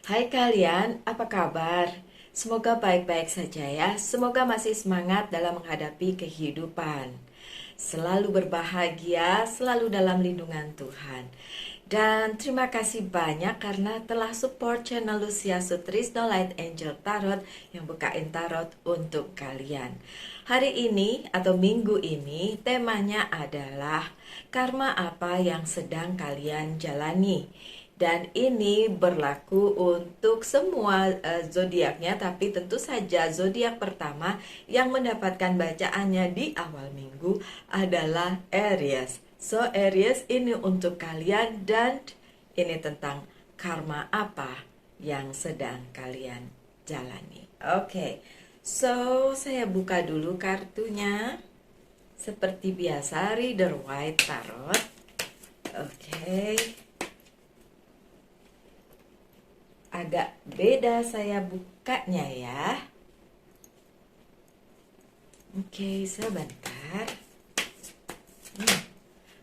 Hai kalian, apa kabar? Semoga baik-baik saja ya. Semoga masih semangat dalam menghadapi kehidupan. Selalu berbahagia, selalu dalam lindungan Tuhan. Dan terima kasih banyak karena telah support channel Lucia Sutrisno Light Angel Tarot yang bukain tarot untuk kalian. Hari ini atau minggu ini temanya adalah karma apa yang sedang kalian jalani. Dan ini berlaku untuk semua zodiaknya, tapi tentu saja zodiak pertama yang mendapatkan bacaannya di awal minggu adalah Aries. So Aries ini untuk kalian dan ini tentang karma apa yang sedang kalian jalani. Oke, so saya buka dulu kartunya. Seperti biasa, Reader White Tarot. Oke. Agak beda saya bukanya ya. Oke, sebentar.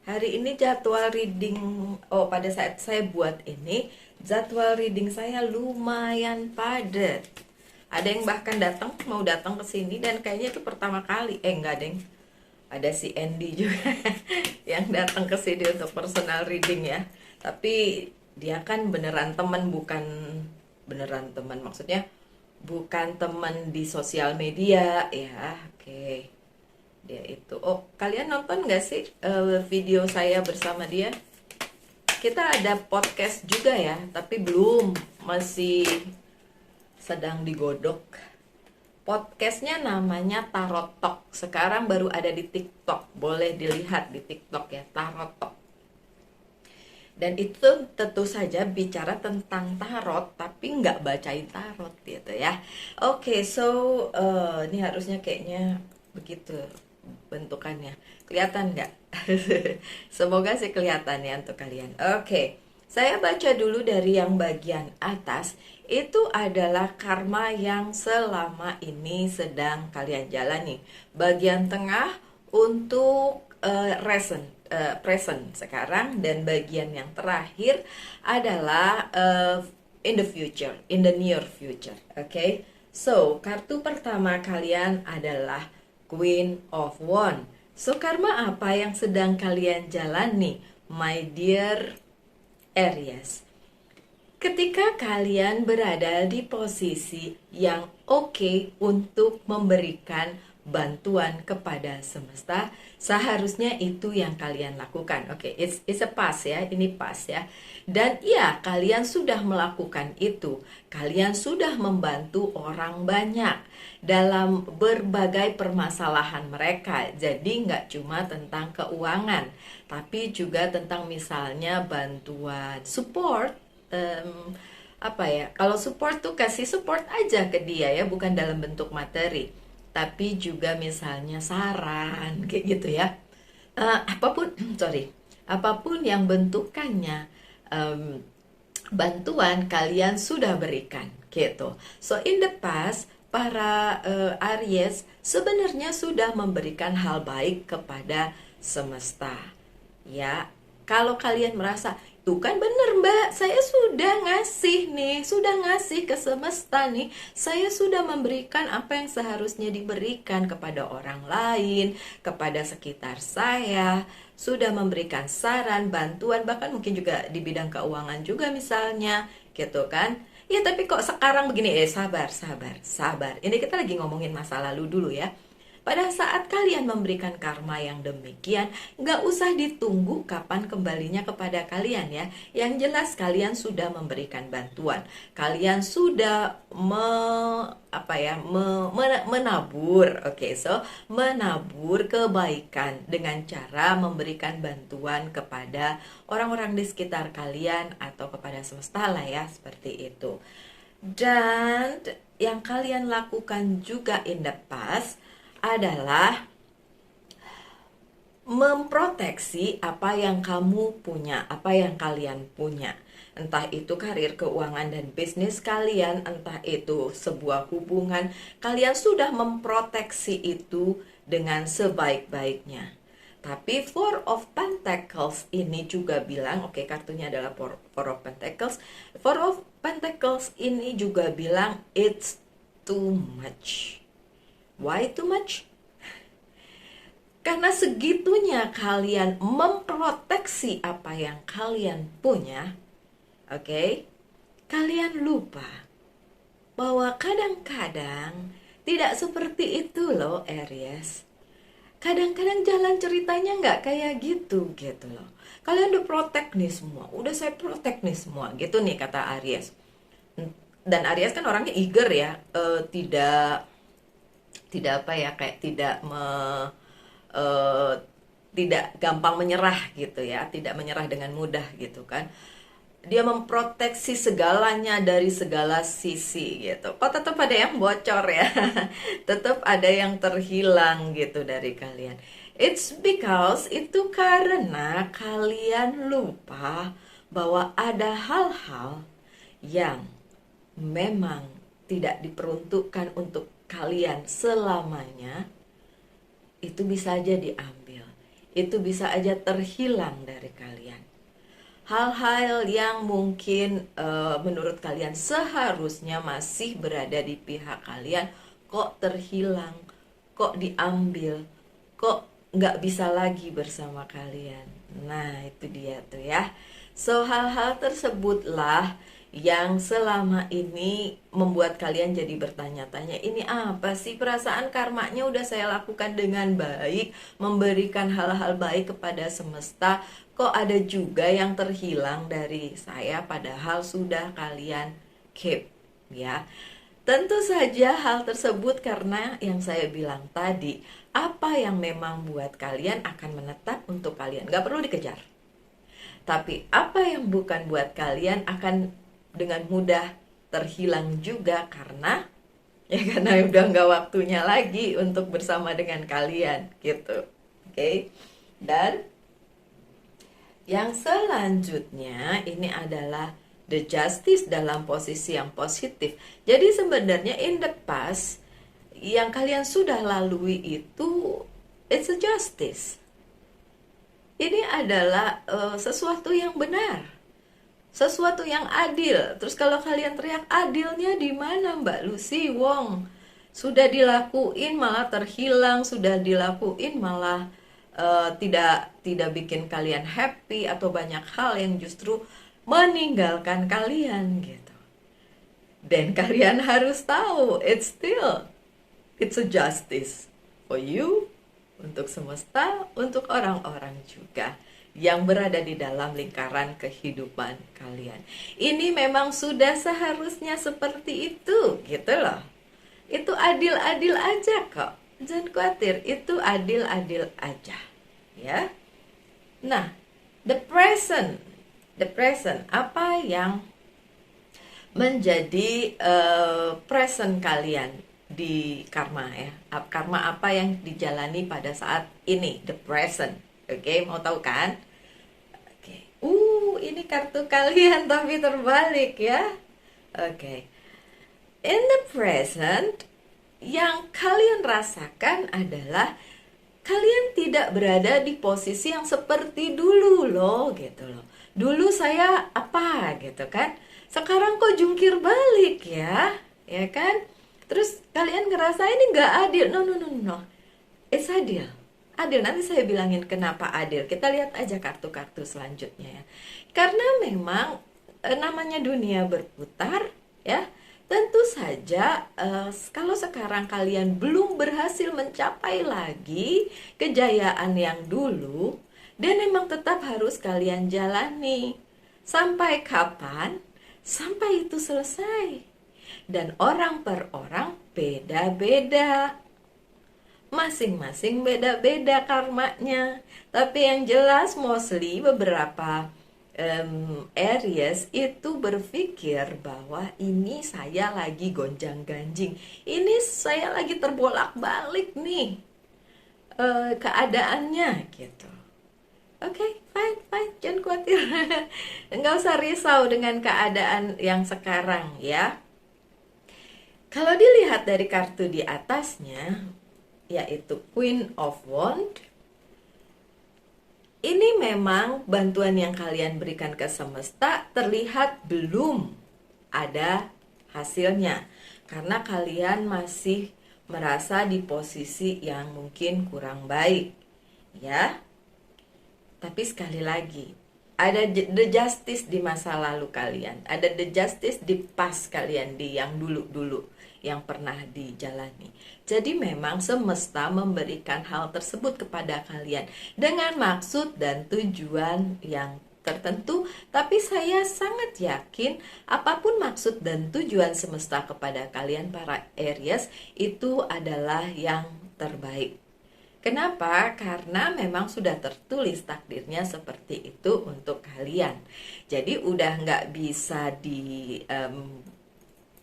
Hari ini jadwal reading, pada saat saya buat ini, jadwal reading saya lumayan padat. Ada yang bahkan mau datang ke sini dan kayaknya itu pertama kali. Enggak, Deng. Ada si Andy juga yang datang ke sini untuk personal reading ya. Tapi dia kan beneran teman, bukan beneran teman, maksudnya bukan teman di sosial media ya. Oke, dia itu, kalian nonton gak sih video saya bersama dia? Kita ada podcast juga ya, tapi belum, masih sedang digodok. Podcastnya namanya Tarot Talk. Sekarang baru ada di TikTok, boleh dilihat di TikTok ya, Tarot Talk. Dan itu tentu saja bicara tentang tarot, tapi nggak bacain tarot gitu ya. Oke, so ini harusnya kayaknya begitu bentukannya. Kelihatan nggak? Semoga sih kelihatan ya untuk kalian. Oke, saya baca dulu dari yang bagian atas. Itu adalah karma yang selama ini sedang kalian jalani. Bagian tengah untuk present sekarang, dan bagian yang terakhir adalah in the future, in the near future. Okay? So, kartu pertama kalian adalah Queen of Wands. So, karma apa yang sedang kalian jalani, my dear Aries? Ketika kalian berada di posisi yang oke untuk memberikan bantuan kepada semesta, seharusnya itu yang kalian lakukan. Oke, it's a pass ya, ini pas ya. Dan ya, kalian sudah melakukan itu. Kalian sudah membantu orang banyak dalam berbagai permasalahan mereka. Jadi nggak cuma tentang keuangan, tapi juga tentang misalnya bantuan support. Kalau support tuh kasih support aja ke dia ya, bukan dalam bentuk materi, tapi juga misalnya saran kayak gitu ya. Apapun apapun yang bentukannya, bantuan kalian sudah berikan gitu. So in the past, para Aries sebenarnya sudah memberikan hal baik kepada semesta ya. Kalau kalian merasa, tuh kan bener mbak, saya sudah ngasih ke semesta nih. Saya sudah memberikan apa yang seharusnya diberikan kepada orang lain, kepada sekitar saya. Sudah memberikan saran, bantuan, bahkan mungkin juga di bidang keuangan juga misalnya, gitu kan. Ya tapi kok sekarang begini, sabar. Ini kita lagi ngomongin masa lalu dulu ya. Pada saat kalian memberikan karma yang demikian, gak usah ditunggu kapan kembalinya kepada kalian ya. Yang jelas kalian sudah memberikan bantuan. Kalian sudah menabur. Oke, so menabur kebaikan dengan cara memberikan bantuan kepada orang-orang di sekitar kalian atau kepada semesta lah ya, seperti itu. Dan yang kalian lakukan juga in the past adalah memproteksi apa yang kamu punya, apa yang kalian punya. Entah itu karir, keuangan, dan bisnis kalian, entah itu sebuah hubungan, kalian sudah memproteksi itu dengan sebaik-baiknya. Tapi Four of Pentacles ini juga bilang, oke, kartunya adalah Four of Pentacles. Four of Pentacles ini juga bilang it's too much. Why too much? Karena segitunya kalian memproteksi apa yang kalian punya, oke? Kalian lupa bahwa kadang-kadang tidak seperti itu loh, Aries. Kadang-kadang jalan ceritanya nggak kayak gitu loh. Kalian udah protect nih semua, udah saya protect nih semua, gitu nih kata Aries. Dan Aries kan orangnya eager ya, tidak apa ya, kayak eh, tidak gampang menyerah gitu ya, tidak menyerah dengan mudah gitu kan. Dia memproteksi segalanya dari segala sisi gitu. Kok tetap ada yang bocor ya? Tetap ada yang terhilang gitu dari kalian. It's because itu karena kalian lupa bahwa ada hal-hal yang memang tidak diperuntukkan untuk kalian selamanya. Itu bisa aja diambil. Itu bisa aja terhilang dari kalian. Hal-hal yang mungkin menurut kalian seharusnya masih berada di pihak kalian, kok terhilang, kok diambil, kok nggak bisa lagi bersama kalian. Nah, itu dia tuh ya. So, hal-hal tersebutlah yang selama ini membuat kalian jadi bertanya-tanya, ini apa sih, perasaan karmanya udah saya lakukan dengan baik, memberikan hal-hal baik kepada semesta, kok ada juga yang terhilang dari saya padahal sudah kalian keep ya. Tentu saja hal tersebut karena yang saya bilang tadi, apa yang memang buat kalian akan menetap untuk kalian, gak perlu dikejar. Tapi apa yang bukan buat kalian akan dengan mudah terhilang juga karena udah nggak waktunya lagi untuk bersama dengan kalian gitu. Oke. Dan yang selanjutnya ini adalah the justice dalam posisi yang positif. Jadi sebenarnya in the past yang kalian sudah lalui itu it's a justice. Ini adalah sesuatu yang benar, sesuatu yang adil. Terus kalau kalian teriak, adilnya di mana Mbak Lucy Wong? Sudah dilakuin malah terhilang, sudah dilakuin malah tidak bikin kalian happy, atau banyak hal yang justru meninggalkan kalian gitu. Dan kalian harus tahu, it's a justice for you, untuk semesta, untuk orang-orang juga yang berada di dalam lingkaran kehidupan kalian. Ini memang sudah seharusnya seperti itu gitu loh. Itu adil-adil aja kok. Jangan khawatir, itu adil-adil aja ya. Nah, the present, apa yang menjadi present kalian di karma ya. Karma apa yang dijalani pada saat ini, the present. Oke, mau tahu kan? Oke. Ini kartu kalian tapi terbalik ya. Oke. In the present, yang kalian rasakan adalah kalian tidak berada di posisi yang seperti dulu loh, gitu loh. Dulu saya apa gitu kan? Sekarang kok jungkir balik ya kan? Terus kalian ngerasa ini nggak adil. No. It's adil. Adil, nanti saya bilangin kenapa adil. Kita lihat aja kartu-kartu selanjutnya ya. Karena memang namanya dunia berputar ya. Tentu saja kalau sekarang kalian belum berhasil mencapai lagi kejayaan yang dulu, dan memang tetap harus kalian jalani. Sampai kapan? Sampai itu selesai. Dan orang per orang beda-beda. Masing-masing beda-beda karmanya. Tapi yang jelas mostly beberapa Aries itu berpikir bahwa ini saya lagi gonjang-ganjing. Ini saya lagi terbolak-balik nih keadaannya gitu. Oke, fine, jangan khawatir. Nggak usah risau dengan keadaan yang sekarang ya. Kalau dilihat dari kartu di atasnya, yaitu Queen of Wands, ini memang bantuan yang kalian berikan ke semesta terlihat belum ada hasilnya. Karena kalian masih merasa di posisi yang mungkin kurang baik. Ya. Tapi sekali lagi, ada the justice di masa lalu kalian. Ada the justice di past kalian, di yang dulu-dulu yang pernah dijalani. Jadi memang semesta memberikan hal tersebut kepada kalian dengan maksud dan tujuan yang tertentu, tapi saya sangat yakin apapun maksud dan tujuan semesta kepada kalian para Aries itu adalah yang terbaik. Kenapa? Karena memang sudah tertulis takdirnya seperti itu untuk kalian. Jadi udah nggak bisa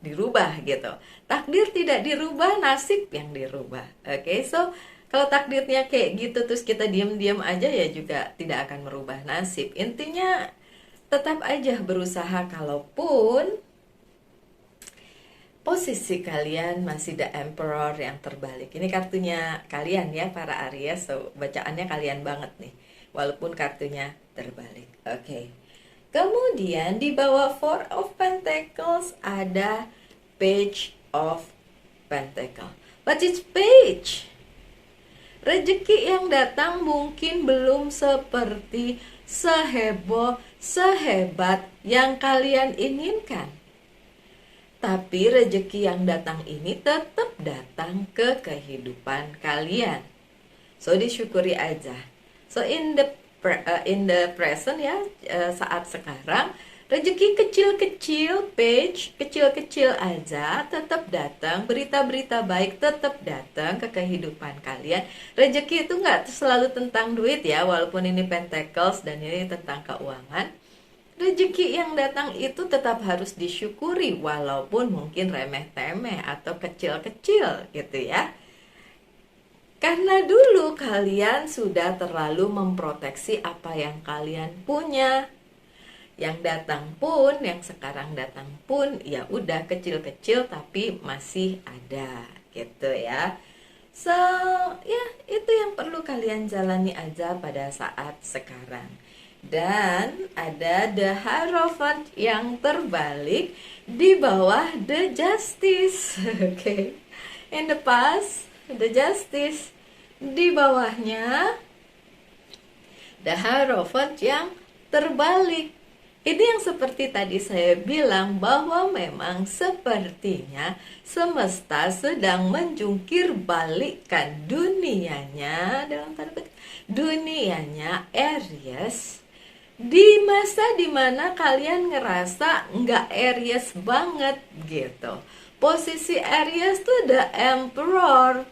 dirubah gitu. Takdir tidak dirubah, nasib yang dirubah. Oke, so kalau takdirnya kayak gitu terus kita diam-diam aja ya juga tidak akan merubah nasib. Intinya tetap aja berusaha, kalaupun posisi kalian masih the emperor yang terbalik. Ini kartunya kalian ya para Aries, so bacaannya kalian banget nih. Walaupun kartunya terbalik. Oke. Kemudian di bawah Four of Pentacles ada Page of Pentacles. What is page? Rezeki yang datang mungkin belum seperti seheboh, sehebat yang kalian inginkan. Tapi rezeki yang datang ini tetap datang ke kehidupan kalian. So disyukuri aja. So in the present ya, saat sekarang rezeki kecil-kecil, page kecil-kecil aja tetap datang, berita-berita baik tetap datang ke kehidupan kalian. Rezeki itu nggak selalu tentang duit ya, walaupun ini Pentacles dan ini tentang keuangan. Rezeki yang datang itu tetap harus disyukuri, walaupun mungkin remeh-temeh atau kecil-kecil gitu ya. Karena dulu kalian sudah terlalu memproteksi apa yang kalian punya. Yang datang pun, yang sekarang datang pun, ya udah kecil-kecil tapi masih ada gitu ya. So, ya itu yang perlu kalian jalani aja pada saat sekarang. Dan ada the Hierophant yang terbalik di bawah the Justice. Oke. In the past, the Justice, di bawahnya the Hierophant yang terbalik. Ini yang seperti tadi saya bilang, bahwa memang sepertinya semesta sedang menjungkir balikkan dunianya, dalam tanda petik, dunianya Aries di masa dimana kalian ngerasa nggak Aries banget gitu. Posisi Aries tuh the emperor,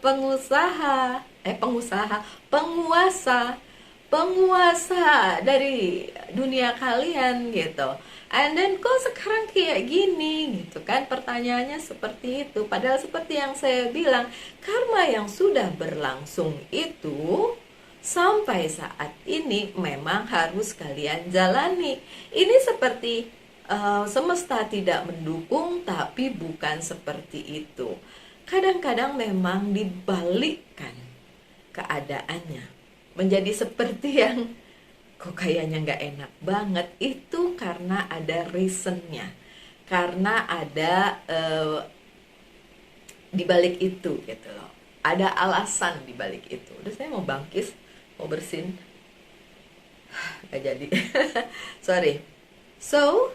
penguasa dari dunia kalian gitu. And then kok sekarang kayak gini gitu kan, pertanyaannya seperti itu. Padahal seperti yang saya bilang, karma yang sudah berlangsung itu sampai saat ini memang harus kalian jalani. Ini seperti semesta tidak mendukung, tapi bukan seperti itu. Kadang-kadang memang dibalikkan keadaannya menjadi seperti yang kok kayaknya nggak enak banget. Itu karena ada reasonnya, karena ada dibalik itu gitu loh, ada alasan dibalik itu. Udah, saya mau bangkis, mau bersin, nggak jadi. Sorry. So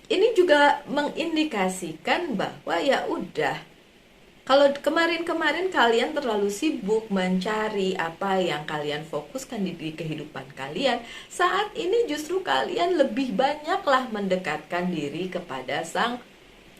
ini juga mengindikasikan bahwa ya udah, kalau kemarin-kemarin kalian terlalu sibuk mencari apa yang kalian fokuskan di kehidupan kalian, saat ini justru kalian lebih banyaklah mendekatkan diri kepada Sang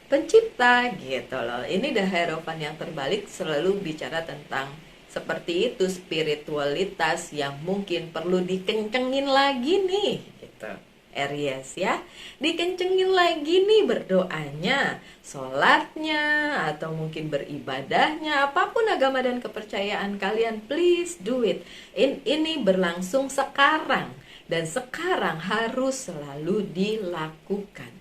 Pencipta gitu loh. Ini the Hierophant yang terbalik selalu bicara tentang seperti itu, spiritualitas yang mungkin perlu dikencengin lagi nih gitu. Aries ya, dikencengin lagi nih berdoanya, sholatnya, atau mungkin beribadahnya, apapun agama dan kepercayaan kalian, please do it. Ini berlangsung sekarang, dan sekarang harus selalu dilakukan.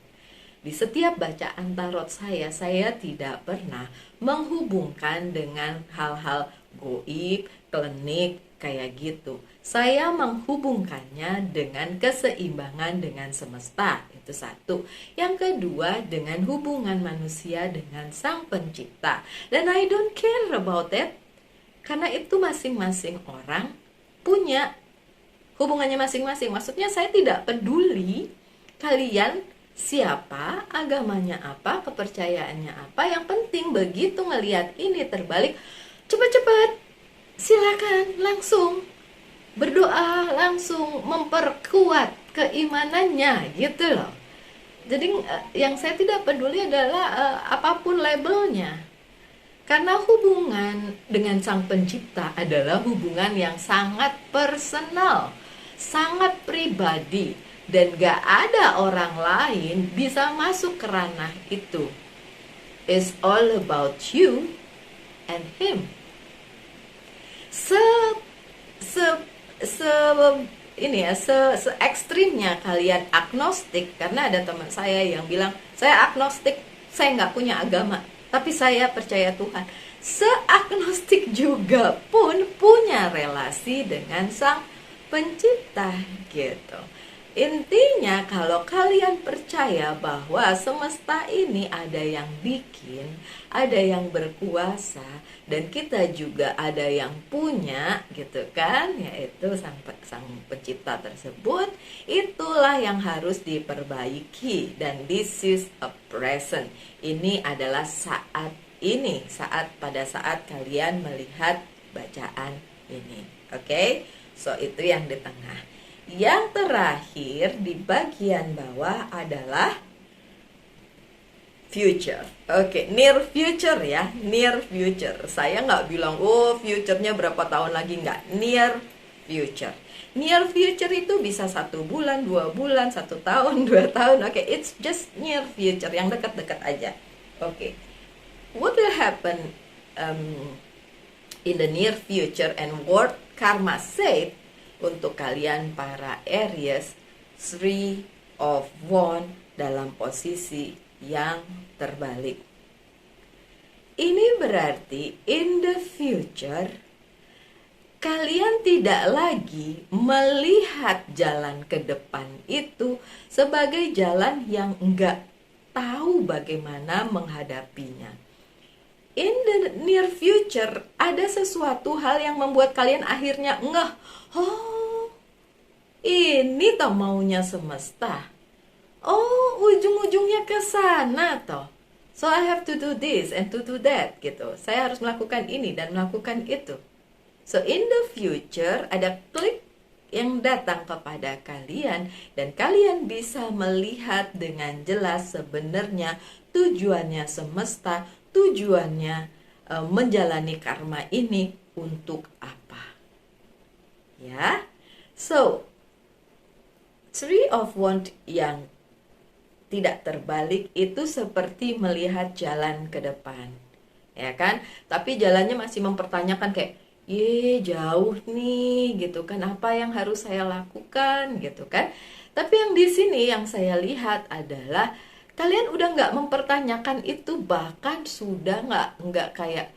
Di setiap bacaan tarot saya tidak pernah menghubungkan dengan hal-hal goib, klinik, kayak gitu. Saya menghubungkannya dengan keseimbangan dengan semesta. Itu satu. Yang kedua, dengan hubungan manusia dengan Sang Pencipta. Dan I don't care about it. Karena itu masing-masing orang punya hubungannya masing-masing. Maksudnya saya tidak peduli kalian siapa, agamanya apa, kepercayaannya apa. Yang penting begitu ngelihat ini terbalik, cepat-cepat silakan langsung berdoa, langsung memperkuat keimanannya gitu loh. Jadi yang saya tidak peduli adalah apapun labelnya. Karena hubungan dengan Sang Pencipta adalah hubungan yang sangat personal, sangat pribadi, dan gak ada orang lain bisa masuk ke ranah itu. It's all about you and him. Se ekstrimnya kalian agnostik, karena ada teman saya yang bilang saya agnostik, saya nggak punya agama, tapi saya percaya Tuhan. Seagnostik juga pun punya relasi dengan Sang Pencipta gitu. Intinya kalau kalian percaya bahwa semesta ini ada yang bikin, ada yang berkuasa, dan kita juga ada yang punya gitu kan, yaitu sang pencipta tersebut, itulah yang harus diperbaiki. Dan this is a present. Ini adalah saat ini, pada saat kalian melihat bacaan ini. Oke? So itu yang di tengah. Yang terakhir di bagian bawah adalah future. Oke, near future ya, near future. Saya nggak bilang, oh future-nya berapa tahun lagi, nggak. Near future. Near future itu bisa 1 bulan, 2 bulan, 1 tahun, 2 tahun. Oke, it's just near future, yang dekat-dekat aja. Oke, what will happen in the near future and what karma said untuk kalian para Aries, 3 of Wands dalam posisi yang terbalik. Ini berarti in the future kalian tidak lagi melihat jalan ke depan itu sebagai jalan yang enggak tahu bagaimana menghadapinya. In the near future ada sesuatu hal yang membuat kalian akhirnya ngeh, oh ini toh maunya semesta, oh ujung-ujungnya ke sana toh, so I have to do this and to do that gitu, saya harus melakukan ini dan melakukan itu. So in the future ada klik yang datang kepada kalian dan kalian bisa melihat dengan jelas sebenarnya tujuannya semesta, tujuannya menjalani karma ini untuk apa. Ya. So 3 of Wands yang tidak terbalik itu seperti melihat jalan ke depan. Ya kan? Tapi jalannya masih mempertanyakan kayak, jauh nih gitu kan, apa yang harus saya lakukan gitu kan. Tapi yang di sini yang saya lihat adalah kalian udah nggak mempertanyakan itu, bahkan sudah nggak kayak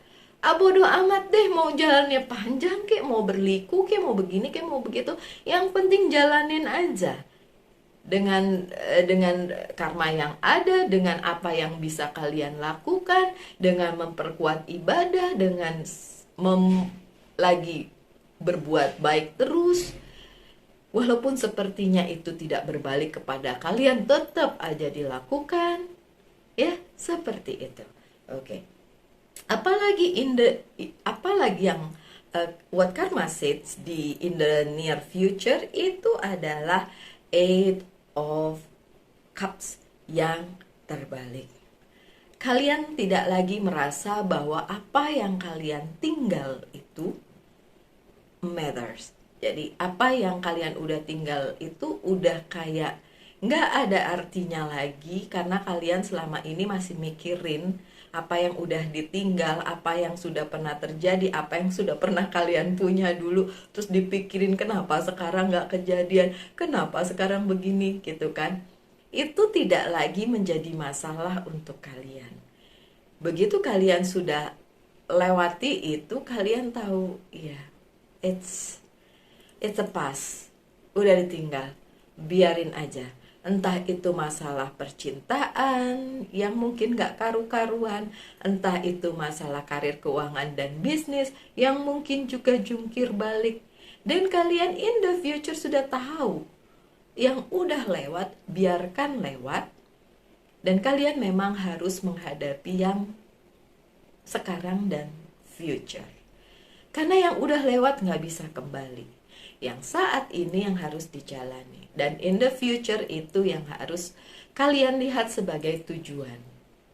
bodo amat deh, mau jalannya panjang kek, mau berliku kek, mau begini kek, mau begitu, yang penting jalanin aja dengan karma yang ada, dengan apa yang bisa kalian lakukan, dengan memperkuat ibadah, dengan lagi berbuat baik terus. Walaupun sepertinya itu tidak berbalik kepada kalian, tetap aja dilakukan. Ya, seperti itu. Oke. Apalagi yang what karma says in the near future itu adalah 8 of Cups yang terbalik. Kalian tidak lagi merasa bahwa apa yang kalian tinggal itu matters. Jadi apa yang kalian udah tinggal itu udah kayak nggak ada artinya lagi, karena kalian selama ini masih mikirin apa yang udah ditinggal, apa yang sudah pernah terjadi, apa yang sudah pernah kalian punya dulu, terus dipikirin kenapa sekarang nggak kejadian, kenapa sekarang begini gitu kan. Itu tidak lagi menjadi masalah untuk kalian. Begitu kalian sudah lewati itu, kalian tahu ya it's a past, udah ditinggal, biarin aja. Entah itu masalah percintaan yang mungkin gak karu-karuan, entah itu masalah karir, keuangan, dan bisnis yang mungkin juga jungkir balik. Dan kalian in the future sudah tahu, yang udah lewat, biarkan lewat. Dan kalian memang harus menghadapi yang sekarang dan future. Karena yang udah lewat gak bisa kembali. Yang saat ini yang harus dijalani. Dan in the future itu yang harus kalian lihat sebagai tujuan.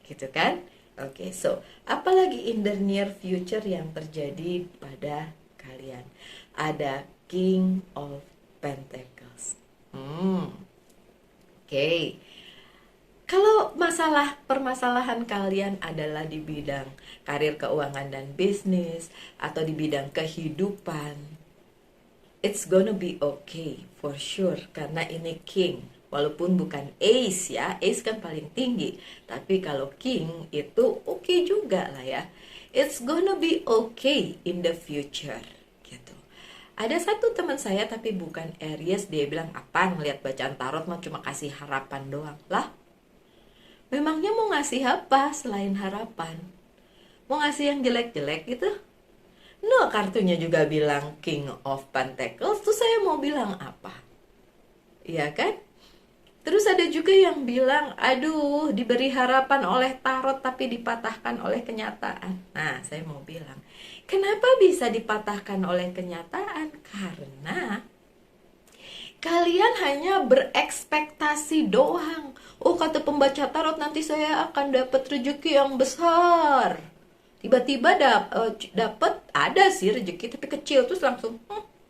Gitu kan? Oke, so apalagi in the near future yang terjadi pada kalian? Ada King of Pentacles. Oke. Kalau permasalahan kalian adalah di bidang karir, keuangan, dan bisnis, atau di bidang kehidupan, it's gonna be okay for sure, karena ini king. Walaupun bukan ace ya, ace kan paling tinggi, tapi kalau king itu okay juga lah ya. It's gonna be okay in the future gitu. Ada satu teman saya tapi bukan Aries, dia bilang, apa ngeliat bacaan tarot mah cuma kasih harapan doang. Lah, memangnya mau ngasih apa selain harapan? Mau ngasih yang jelek-jelek gitu? No, kartunya juga bilang King of Pentacles, terus saya mau bilang apa? Iya kan? Terus ada juga yang bilang, aduh, diberi harapan oleh tarot tapi dipatahkan oleh kenyataan. Nah, saya mau bilang, kenapa bisa dipatahkan oleh kenyataan? Karena kalian hanya berekspektasi doang. Oh, kata pembaca tarot, nanti saya akan dapat rezeki yang besar. Tiba-tiba dapat, ada sih rezeki tapi kecil, terus langsung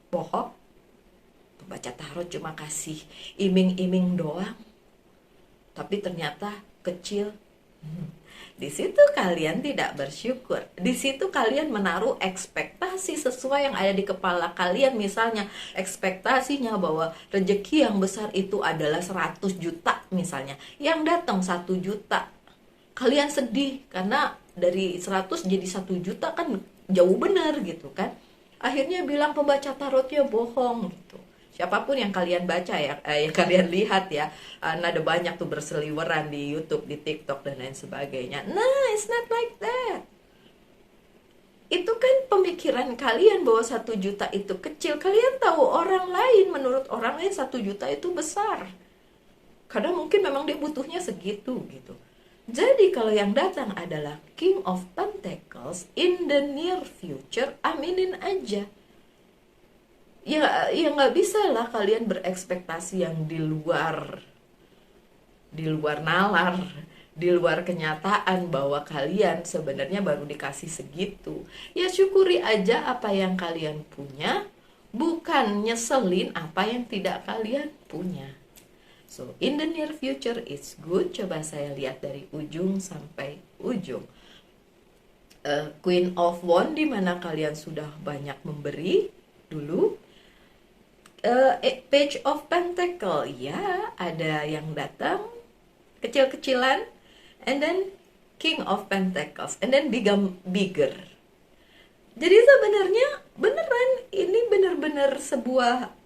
bohong. Pembaca tarot cuma kasih iming-iming doang, tapi ternyata kecil. Di situ kalian tidak bersyukur. Di situ kalian menaruh ekspektasi sesuai yang ada di kepala kalian. Misalnya ekspektasinya bahwa rezeki yang besar itu adalah 100 juta misalnya. Yang datang 1 juta. Kalian sedih karena dari 100 jadi 1 juta kan jauh benar gitu kan. Akhirnya bilang pembaca tarotnya bohong gitu. Siapapun yang kalian baca ya, yang kalian lihat ya, ada banyak tuh berseliweran di YouTube, di TikTok dan lain sebagainya. Nah, it's not like that. Itu kan pemikiran kalian bahwa 1 juta itu kecil. Kalian tahu orang lain, menurut orang lain 1 juta itu besar. Karena mungkin memang dia butuhnya segitu gitu. Jadi kalau yang datang adalah King of Pentacles in the near future, aminin aja. Ya nggak bisa lah kalian berekspektasi yang di luar nalar, di luar kenyataan bahwa kalian sebenarnya baru dikasih segitu. Ya syukuri aja apa yang kalian punya, bukan nyeselin apa yang tidak kalian punya. So in the near future it's good. Coba saya lihat dari ujung sampai ujung. Queen of Wands, di mana kalian sudah banyak memberi dulu. Page of Pentacle, ya ada yang datang kecil-kecilan, and then King of Pentacles, and then bigger. Jadi sebenarnya beneran ini bener-bener sebuah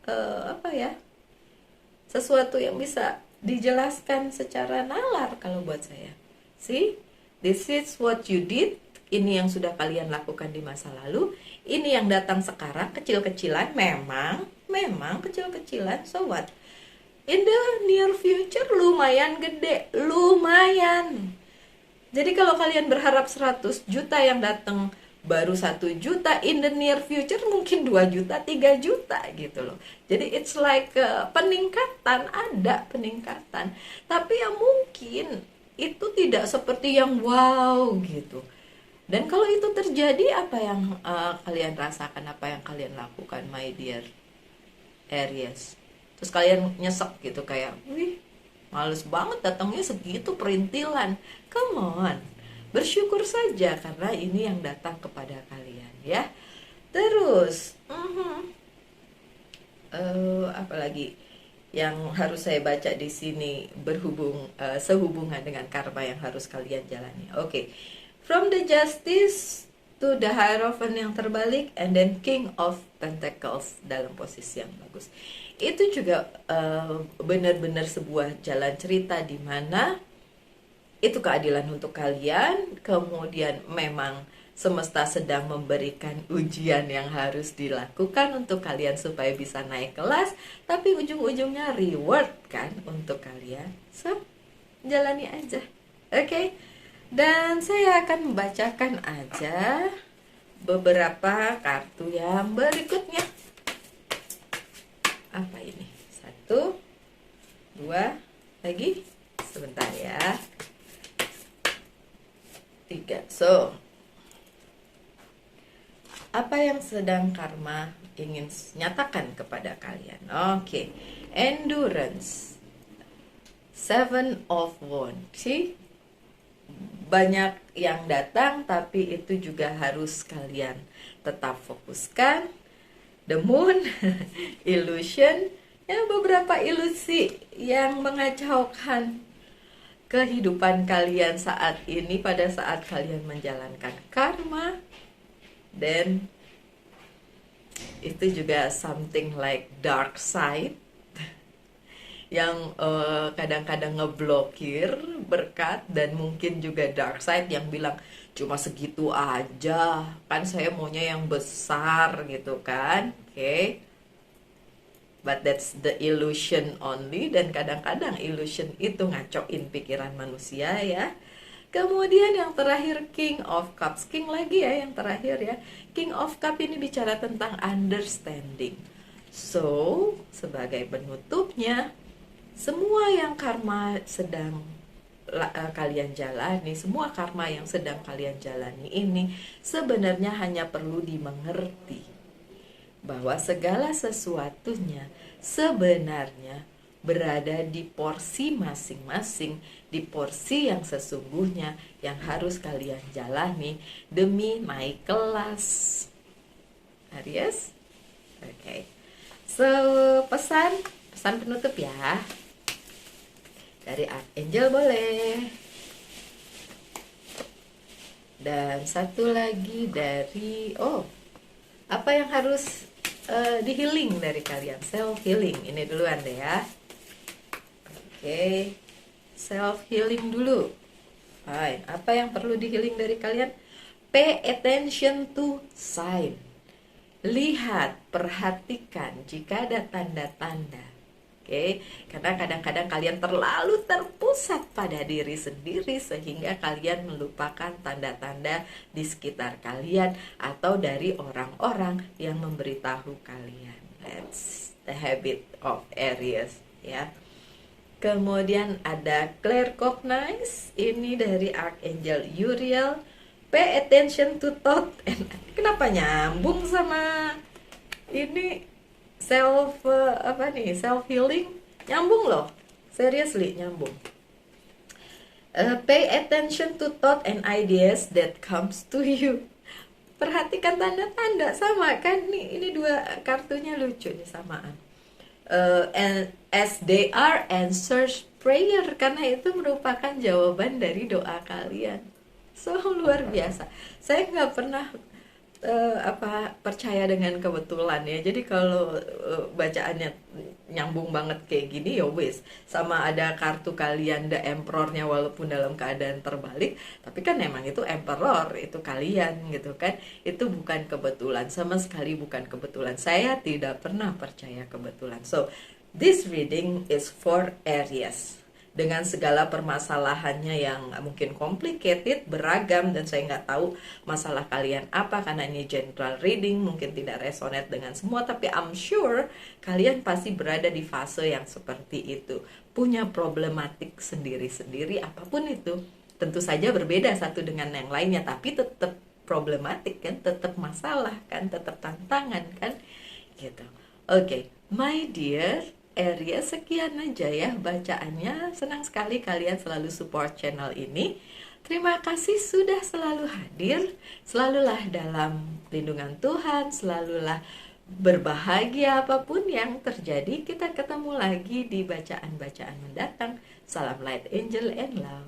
sesuatu yang bisa dijelaskan secara nalar kalau buat saya. See, this is what you did. Ini yang sudah kalian lakukan di masa lalu. Ini yang datang sekarang, kecil-kecilan, memang kecil-kecilan, so what? In the near future lumayan gede, lumayan. Jadi kalau kalian berharap 100 juta yang datang baru 1 juta, in the near future mungkin 2 juta, 3 juta gitu loh. Jadi it's like peningkatan, ada peningkatan. Tapi ya mungkin itu tidak seperti yang wow gitu. Dan kalau itu terjadi, apa yang kalian rasakan, apa yang kalian lakukan, my dear Aries? Terus kalian nyesek gitu kayak, wih, males banget datangnya segitu perintilan. Come on, bersyukur saja karena ini yang datang kepada kalian ya. Terus, apalagi yang harus saya baca di sini sehubungan dengan karma yang harus kalian jalani. Oke. From the Justice, to the Hierophant yang terbalik, and then King of Pentacles dalam posisi yang bagus. Itu juga benar-benar sebuah jalan cerita di mana itu keadilan untuk kalian. Kemudian memang semesta sedang memberikan ujian yang harus dilakukan untuk kalian supaya bisa naik kelas, tapi ujung-ujungnya reward kan untuk kalian. So, jalani aja. Oke. Dan saya akan membacakan aja beberapa kartu yang berikutnya. Apa ini? 1, 2, lagi. Sebentar ya. 3. So, apa yang sedang karma ingin nyatakan kepada kalian? Oke. Endurance. 7 of Wands. See? Banyak yang datang, tapi itu juga harus kalian tetap fokuskan. The Moon, Illusion, ya beberapa ilusi yang mengacaukan kehidupan kalian saat ini pada saat kalian menjalankan karma. Dan itu juga something like dark side yang kadang-kadang ngeblokir berkat, dan mungkin juga dark side yang bilang cuma segitu aja kan, saya maunya yang besar gitu kan. Oke. But that's the illusion only, dan kadang-kadang illusion itu ngacoin pikiran manusia ya. Kemudian yang terakhir King of Cups. King lagi ya yang terakhir ya. King of Cups ini bicara tentang understanding. So, sebagai penutupnya, semua yang karma sedang kalian jalani, semua karma yang sedang kalian jalani ini sebenarnya hanya perlu dimengerti bahwa segala sesuatunya sebenarnya berada di porsi masing-masing, di porsi yang sesungguhnya yang harus kalian jalani demi naik kelas. Aries? Oke. So, pesan penutup ya. Dari Archangel boleh. Dan satu lagi dari apa yang harus di healing dari kalian? Self healing. Ini duluan deh ya. Oke. Self healing dulu. Fine. Apa yang perlu di healing dari kalian? Pay attention to sign. Lihat, perhatikan jika ada tanda-tanda. Oke, karena kadang-kadang kalian terlalu terpusat pada diri sendiri sehingga kalian melupakan tanda-tanda di sekitar kalian atau dari orang-orang yang memberitahu kalian. That's the habit of Aries ya. Kemudian ada claircognizance, ini dari Archangel Uriel. Pay attention to thought and kenapa nyambung sama ini? Self healing nyambung loh, seriously nyambung. Pay attention to thought and ideas that comes to you. Perhatikan tanda-tanda, sama kan nih, ini dua kartunya lucu nih, samaan. And as they are answers prayer, karena itu merupakan jawaban dari doa kalian. So luar biasa. Saya nggak pernah percaya dengan kebetulan ya. Jadi kalau bacaannya nyambung banget kayak gini ya wis, sama ada kartu kalian the emperornya walaupun dalam keadaan terbalik, tapi kan emang itu emperor, itu kalian gitu kan. Itu bukan kebetulan, sama sekali bukan kebetulan. Saya tidak pernah percaya kebetulan. So this reading is for Aries, dengan segala permasalahannya yang mungkin complicated, beragam, dan saya nggak tahu masalah kalian apa, karena ini general reading, mungkin tidak resonate dengan semua, tapi I'm sure kalian pasti berada di fase yang seperti itu, punya problematik sendiri-sendiri, apapun itu, tentu saja berbeda satu dengan yang lainnya, tapi tetap problematik kan, tetap masalah kan, tetap tantangan kan, gitu. Oke, my dear Aries, sekian aja ya bacaannya. Senang sekali kalian selalu support channel ini. Terima kasih sudah selalu hadir. Selalulah dalam lindungan Tuhan, selalulah berbahagia apapun yang terjadi. Kita ketemu lagi di bacaan-bacaan mendatang. Salam light, angel, and love.